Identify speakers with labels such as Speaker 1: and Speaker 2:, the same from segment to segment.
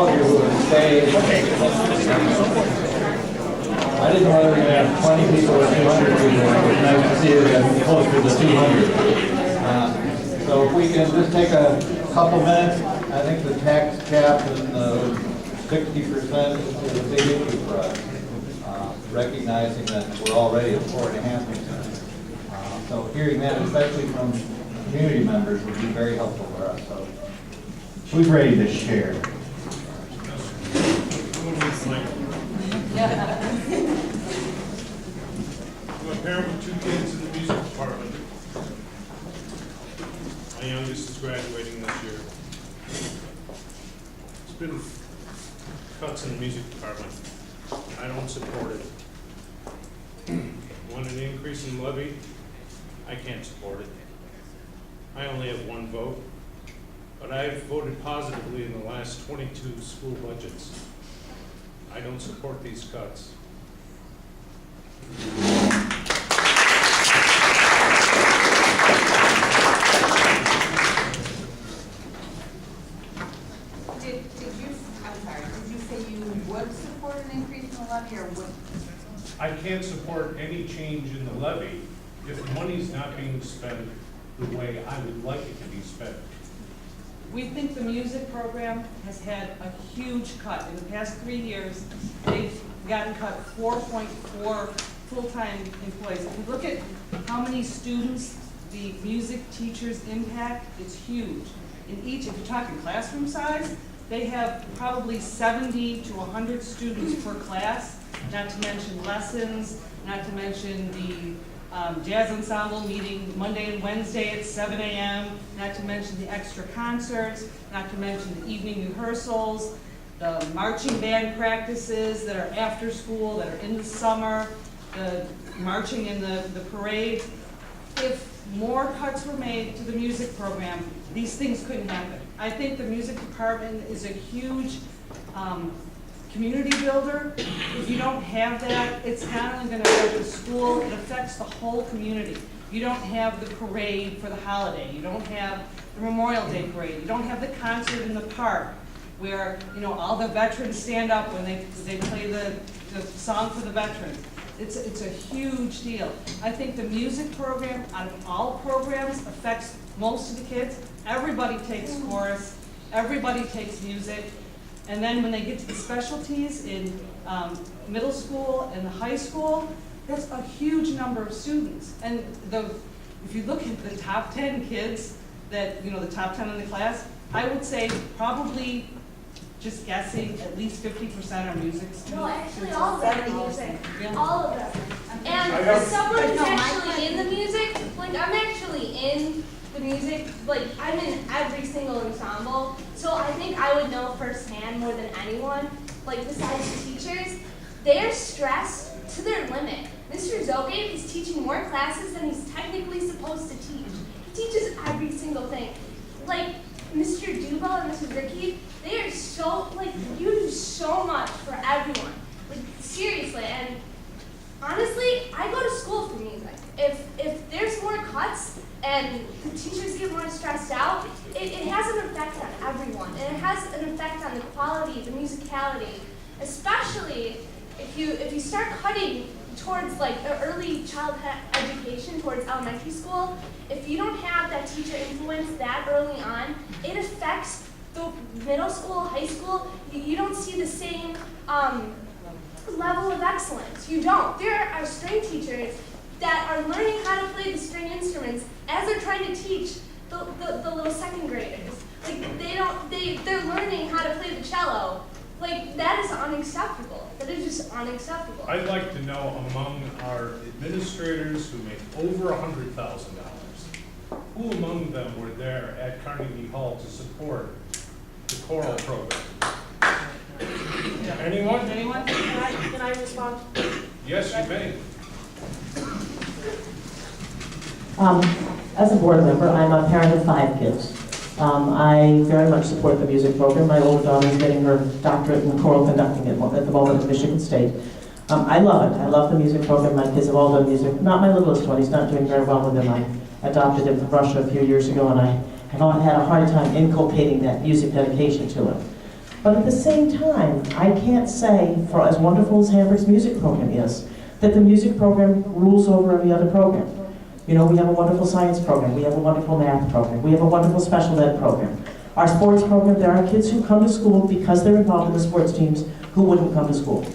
Speaker 1: all of you who would stay. I didn't know whether we have 20 people or 200 people. It's nice to see it close to the 200. So if we can just take a couple minutes, I think the tax cap and the 60% is a big issue for us. Recognizing that we're already at 4.5%. So hearing that, especially from community members, would be very helpful for us. So who's ready to share?
Speaker 2: I'm a parent with 2 kids in the music department. My youngest is graduating this year. There's been cuts in the music department. I don't support it. Want an increase in levy? I can't support it. I only have 1 vote, but I've voted positively in the last 22 school budgets. I don't support these cuts.
Speaker 3: Did you say you would support an increase in the levy or would?
Speaker 2: I can't support any change in the levy if money's not being spent the way I would like it to be spent.
Speaker 4: We think the music program has had a huge cut. In the past 3 years, they've gotten cut 4.4 full-time employees. If you look at how many students the music teachers impact, it's huge. In each, if you're talking classroom size, they have probably 70 to 100 students per class, not to mention lessons, not to mention the jazz ensemble meeting Monday and Wednesday at 7 a.m., not to mention the extra concerts, not to mention the evening rehearsals, the marching band practices that are after school, that are in the summer, the marching in the parade. If more cuts were made to the music program, these things couldn't happen. I think the music department is a huge community builder. If you don't have that, it's not only going to affect the school, it affects the whole community. You don't have the parade for the holiday. You don't have the Memorial Day parade. You don't have the concert in the park where, you know, all the veterans stand up when they play the song for the veterans. It's a huge deal. I think the music program, out of all programs, affects most of the kids. Everybody takes chorus. Everybody takes music. And then when they get to the specialties in middle school and the high school, that's a huge number of students. And if you look at the top 10 kids that, you know, the top 10 in the class, I would say probably, just guessing, at least 50% are music students.
Speaker 5: No, actually all of them are music.
Speaker 4: Yeah.
Speaker 5: All of them. And as someone who's actually in the music, like I'm actually in the music, like I'm in every single ensemble, so I think I would know firsthand more than anyone, like besides the teachers, they're stressed to their limit. Mr. Zogabe is teaching more classes than he's technically supposed to teach. He teaches every single thing. Like Mr. Duval and Mrs. Ricky, they are so, like, you do so much for everyone. Like, seriously, and honestly, I go to school for music. If there's more cuts and the teachers get more stressed out, it has an effect on everyone. And it has an effect on the quality, the musicality. Especially if you start cutting towards like early childhood education, towards elementary school, if you don't have that teacher influence that early on, it affects the middle school, high school. You don't see the same level of excellence. You don't. There are string teachers that are learning how to play the string instruments as they're trying to teach the little second graders. Like they're learning how to play the cello. Like that is unacceptable. That is just unacceptable.
Speaker 2: I'd like to know among our administrators who make over $100,000, who among them were there at Carnegie Hall to support the choral program? Anyone?
Speaker 4: Anyone?
Speaker 5: Can I respond?
Speaker 2: Yes, you may.
Speaker 6: As a board member, I'm a parent of 5 kids. I very much support the music program. My older daughter is getting her doctorate in choral conducting at the moment at Michigan State. I love it. I love the music program. My kids have all done music. Not my littlest one. He's not doing very well with them. I adopted him from Russia a few years ago, and I have had a hard time inculcating that music dedication to him. But at the same time, I can't say, for as wonderful as Hamburg's music program is, that the music program rules over every other program. You know, we have a wonderful science program, we have a wonderful math program, we have a wonderful special ed program. Our sports program, there are kids who come to school because they're involved in the sports teams who wouldn't come to school.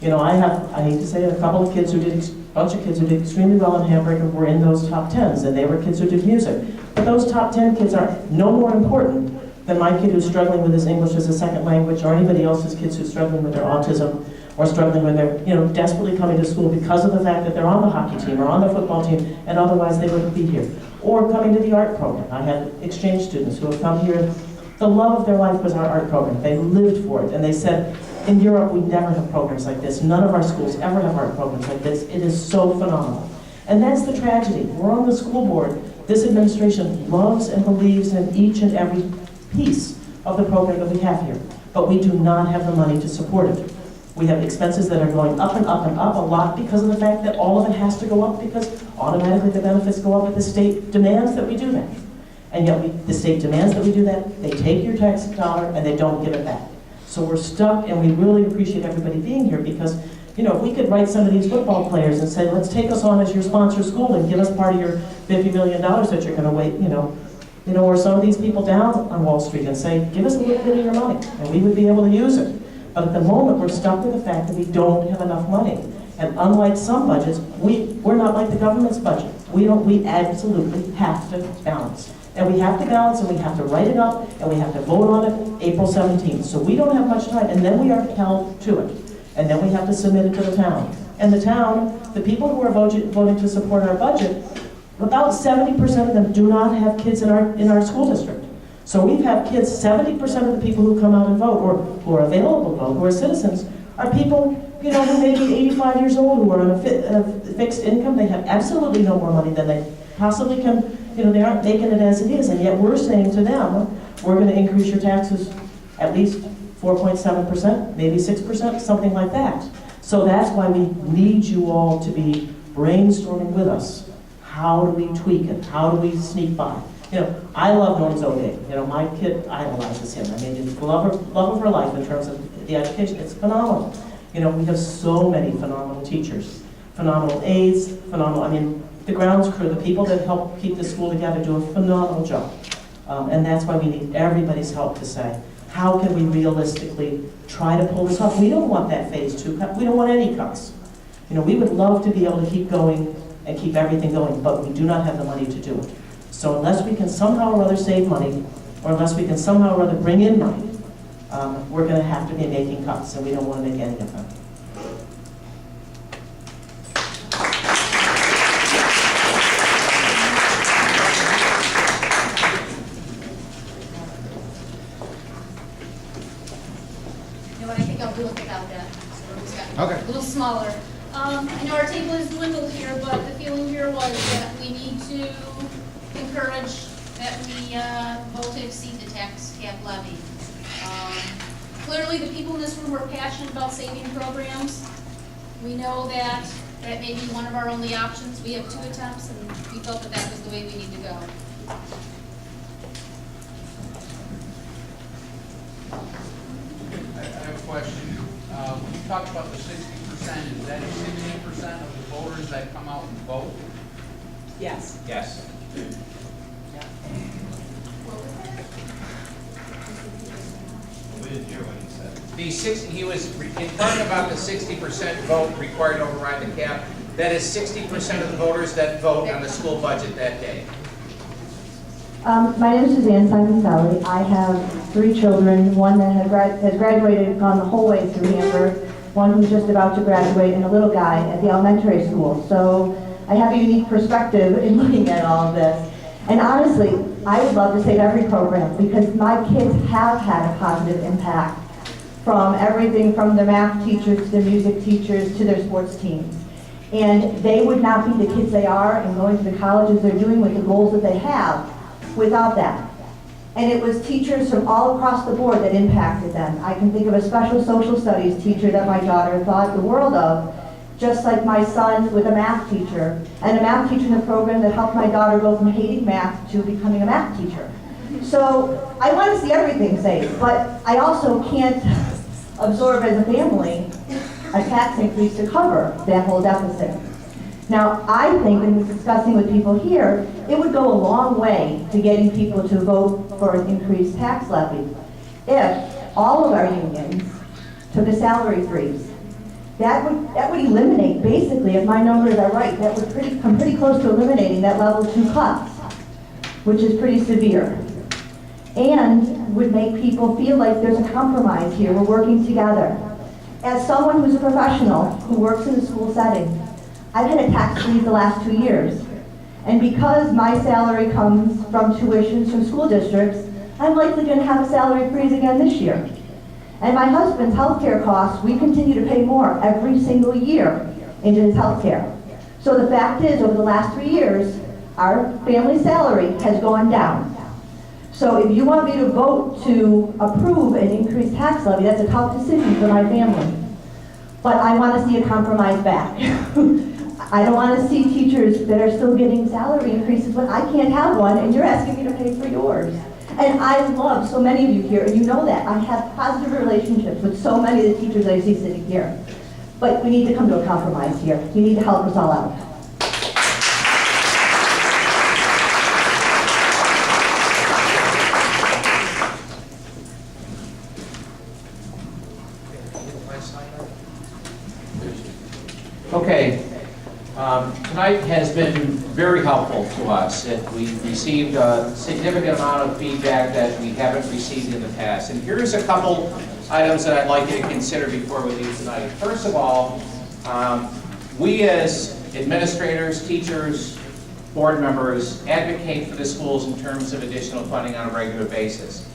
Speaker 6: You know, I hate to say it, a couple of kids who did, bunch of kids who did extremely well in Hamburg and were in those top 10s, and they were kids who did music. But those top 10 kids are no more important than my kid who's struggling with his English as a second language, or anybody else's kids who's struggling with their autism, or struggling when they're, you know, desperately coming to school because of the fact that they're on the hockey team or on the football team, and otherwise they wouldn't be here. Or coming to the art program. I had exchange students who have come here. The love of their life was our art program. They lived for it, and they said, in Europe, we never have programs like this. None of our schools ever have art programs like this. It is so phenomenal. And that's the tragedy. We're on the school board. This administration loves and believes in each and every piece of the program that we have here, but we do not have the money to support it. We have expenses that are going up and up and up a lot because of the fact that all of it has to go up because automatically the benefits go up, but the state demands that we do that. And yet the state demands that we do that, they take your tax dollar and they don't give it back. So we're stuck, and we really appreciate everybody being here because, you know, if we could write some of these football players and say, let's take us on as your sponsor school and give us part of your $50 million that you're gonna wait, you know, or some of these people down on Wall Street and say, give us a little bit of your money, and we would be able to use it. But at the moment, we're stuck with the fact that we don't have enough money. And unlike some budgets, we're not like the government's budget. We absolutely have to balance. And we have to balance, and we have to write it up, and we have to vote on it April 17th. So we don't have much time, and then we are held to it. And then we have to submit it to the town. And the town, the people who are voting to support our budget, about 70% of them do not have kids in our school district. So we've had kids, 70% of the people who come out and vote, or who are available to vote, who are citizens, are people, you know, who may be 85 years old, who are on a fixed income. They have absolutely no more money than they possibly can. You know, they aren't making it as it is, and yet we're saying to them, we're going to increase your taxes at least 4.7%, maybe 6%, something like that. So that's why we need you all to be brainstorming with us. How do we tweak it? How do we sneak by? You know, I love Norm Zode. You know, my kid idolizes him. I mean, it's love of her life in terms of the education. It's phenomenal. You know, we have so many phenomenal teachers, phenomenal aides, phenomenal, I mean, the grounds crew, the people that help keep the school together do a phenomenal job. And that's why we need everybody's help to say, how can we realistically try to pull this off? We don't want that phase 2 cut. We don't want any cuts. You know, we would love to be able to keep going and keep everything going, but we do not have the money to do it. So unless we can somehow or other save money, or unless we can somehow or other bring in money, we're going to have to be making cuts, and we don't want to make any of them.
Speaker 7: Okay. A little smaller. I know our table is dwindled here, but the feeling here was that we need to encourage that we vote to exceed the tax cap levy. Clearly, the people in this room are passionate about saving programs. We know that that may be one of our only options. We have 2 attempts, and we felt that that was the way we need to go.
Speaker 8: I have a question. You talked about the 60%. Is that 60% of the voters that come out and vote?
Speaker 4: Yes.
Speaker 9: Yes. We didn't hear what he said. He was talking about the 60% vote required to override the cap. That is 60% of the voters that vote on the school budget that day.
Speaker 10: My name is Suzanne Simon-Sally. I have 3 children, one that has graduated, gone the whole way through Hamburg, one who's just about to graduate, and a little guy at the elementary school. So I have a unique perspective in looking at all of this. And honestly, I would love to save every program because my kids have had a positive impact from everything from the math teachers to the music teachers to their sports teams. And they would not be the kids they are and going to the colleges they're doing with the goals that they have without that. And it was teachers from all across the board that impacted them. I can think of a special social studies teacher that my daughter thought the world of, just like my son with a math teacher, and a math teacher in a program that helped my daughter go from hating math to becoming a math teacher. So I want to see everything saved, but I also can't absorb as a family a tax increase to cover that whole deficit. Now, I think, in discussing with people here, it would go a long way to getting people to vote for an increased tax levy if all of our unions took a salary freeze. That would eliminate, basically, if my numbers are right, that would come pretty close to eliminating that level 2 cuts, which is pretty severe, and would make people feel like there's a compromise here, we're working together. As someone who's a professional who works in a school setting, I've had a tax freeze the last 2 years. And because my salary comes from tuitions from school districts, I'm likely going to have a salary freeze again this year. And my husband's healthcare costs, we continue to pay more every single year into his healthcare. So the fact is, over the last 3 years, our family salary has gone down. So if you want me to vote to approve an increased tax levy, that's a tough decision for my family. But I want to see a compromise back. I don't want to see teachers that are still getting salary increases when I can't have one and you're asking me to pay for yours. And I love so many of you here, and you know that. I have positive relationships with so many of the teachers I see sitting here. But we need to come to a compromise here. You need to help us all out.
Speaker 9: Okay, tonight has been very helpful to us. We've received a significant amount of feedback that we haven't received in the past. And here's a couple items that I'd like you to consider before we leave tonight. First of all, we as administrators, teachers, board members advocate for the schools in terms of additional funding on a regular basis.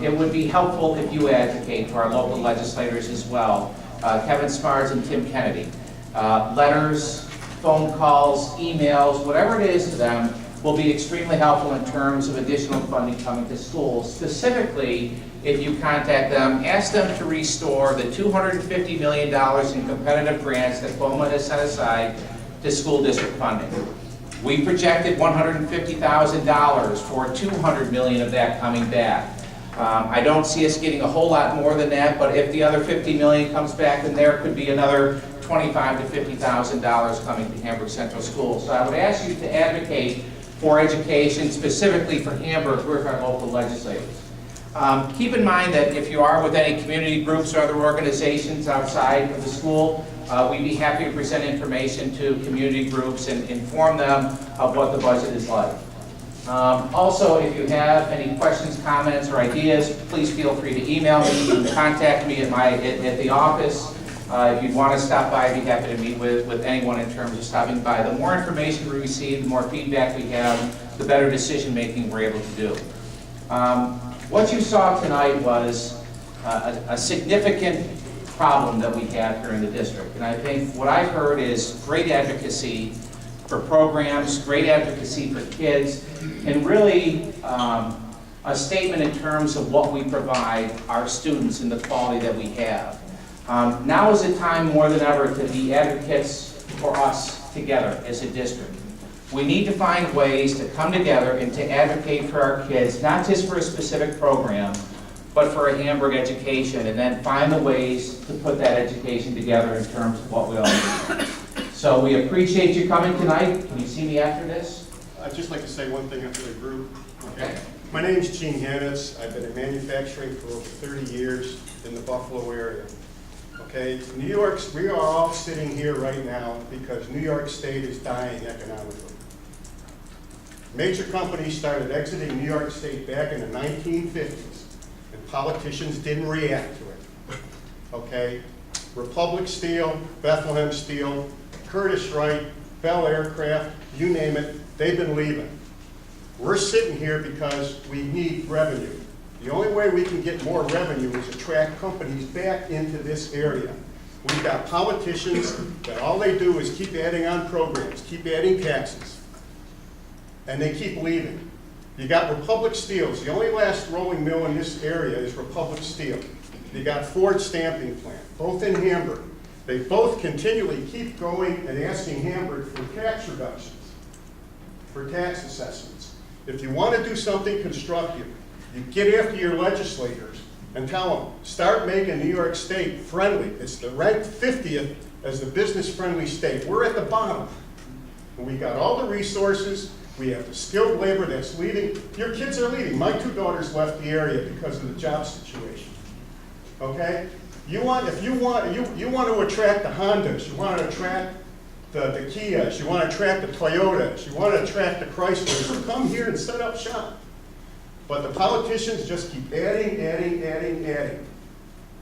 Speaker 9: It would be helpful if you advocate for our local legislators as well, Kevin Smarts and Tim Kennedy. Letters, phone calls, emails, whatever it is to them will be extremely helpful in terms of additional funding coming to schools. Specifically, if you contact them, ask them to restore the $250 million in competitive grants that BOMA has set aside to school district funding. We projected $150,000 for $200 million of that coming back. I don't see us getting a whole lot more than that, but if the other $50 million comes back, then there could be another $25,000 to $50,000 coming to Hamburg Central Schools. So I would ask you to advocate for education, specifically for Hamburg, with our local legislators. Keep in mind that if you are with any community groups or other organizations outside of the school, we'd be happy to present information to community groups and inform them of what the budget is like. Also, if you have any questions, comments, or ideas, please feel free to email me. You can contact me at the office. If you'd want to stop by, I'd be happy to meet with anyone in terms of stopping by. The more information we receive, the more feedback we have, the better decision making we're able to do. What you saw tonight was a significant problem that we have here in the district. And I think what I've heard is great advocacy for programs, great advocacy for kids, and really a statement in terms of what we provide our students and the quality that we have. Now is the time more than ever to be advocates for us together as a district. We need to find ways to come together and to advocate for our kids, not just for a specific program, but for a Hamburg education, and then find the ways to put that education together in terms of what we all need. So we appreciate you coming tonight. Can you see me after this?
Speaker 11: I'd just like to say one thing after the group.
Speaker 9: Okay.
Speaker 11: My name is Gene Hannes. I've been in manufacturing for over 30 years in the Buffalo area. Okay, New York, we are all sitting here right now because New York State is dying economically. Major companies started exiting New York State back in the 1950s, and politicians didn't react to it. Okay, Republic Steel, Bethlehem Steel, Curtiss Wright, Bell Aircraft, you name it, they've been leaving. We're sitting here because we need revenue. The only way we can get more revenue is attract companies back into this area. We've got politicians that all they do is keep adding on programs, keep adding taxes, and they keep leaving. You got Republic Steels. The only last rolling mill in this area is Republic Steel. You got Ford Stamping Plant, both in Hamburg. They both continually keep going and asking Hamburg for tax reductions, for tax assessments. If you want to do something constructive, you get after your legislators and tell them, start making New York State friendly. It's the ranked 50th as the business-friendly state. We're at the bottom. And we got all the resources. We have the skilled labor that's leaving. Your kids are leaving. My 2 daughters left the area because of the job situation. Okay? If you want to attract the Hondas, you want to attract the Kias, you want to attract the Toyotas, you want to attract the Chryslers, so come here and set up shop. But the politicians just keep adding.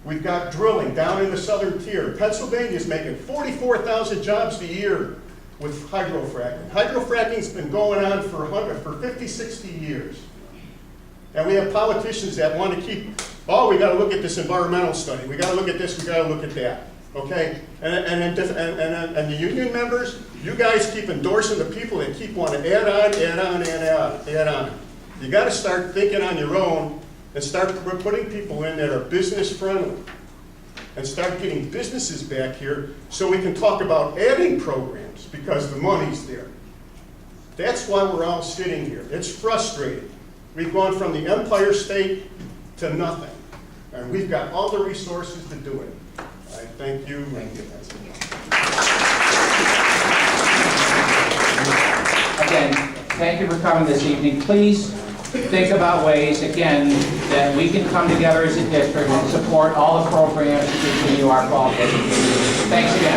Speaker 11: We've got drilling down in the southern tier. Pennsylvania's making 44,000 jobs a year with hydrofracking. Hydrofracking's been going on for 50, 60 years. And we have politicians that want to keep, oh, we got to look at this environmental study. We got to look at this, we got to look at that. Okay? And the union members, you guys keep endorsing the people that keep wanting to add on. You got to start thinking on your own and start putting people in that are business friendly and start getting businesses back here so we can talk about adding programs because the money's there. That's why we're all sitting here. It's frustrating. We've gone from the Empire State to nothing. And we've got all the resources to do it. I thank you.
Speaker 9: Again, thank you for coming this evening. Please think about ways, again, that we can come together as a district and support all the programs to continue our quality education. Thanks again.